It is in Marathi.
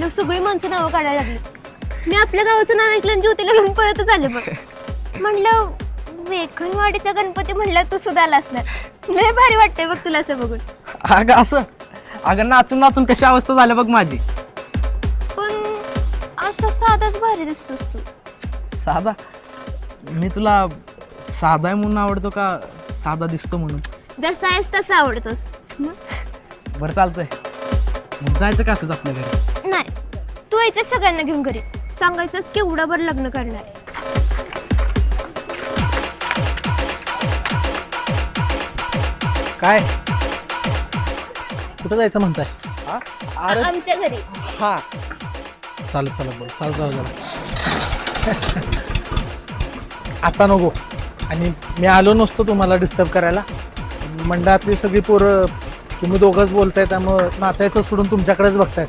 म्हणलं सगळी माणसं नावं काढायला लागली. मी आपल्या गावाचं नाव ऐकलं आणि ज्योतीला घेऊन पळतच आले बघ. म्हणलं वेखनवाडीचा गणपती म्हणलं तू सुद्धा आला असणार. लय भारी वाटतंय बघ तुला असं बघून. अगं असं अगं नाचून नाचून कशी अवस्था झाली बघ माझी. पण असा साधाच भारी दिसतोस तू. साधा मी तुला साधा आहे म्हणून आवडतो का साधा दिसतो म्हणून? जसा आहेस तसा आवडतोस. बरं चालतंय मग जायचं का असंच आपल्या घरी? नाही तू यायचं सगळ्यांना घेऊन घरी सांगायचं केवढं बरं लग्न करणार आहे. काय कुठं जायचं म्हणताय? हा? अरे आमच्या घरी. हा चालत चालत बोल चालत जाऊ जरा. आता नको. आणि मी आलो नसतो तुम्हाला डिस्टर्ब करायला. मंडळातली सगळी पोरं तुम्ही दोघंच बोलताय त्यामुळं नाचायचं सोडून तुमच्याकडेच बघतायत.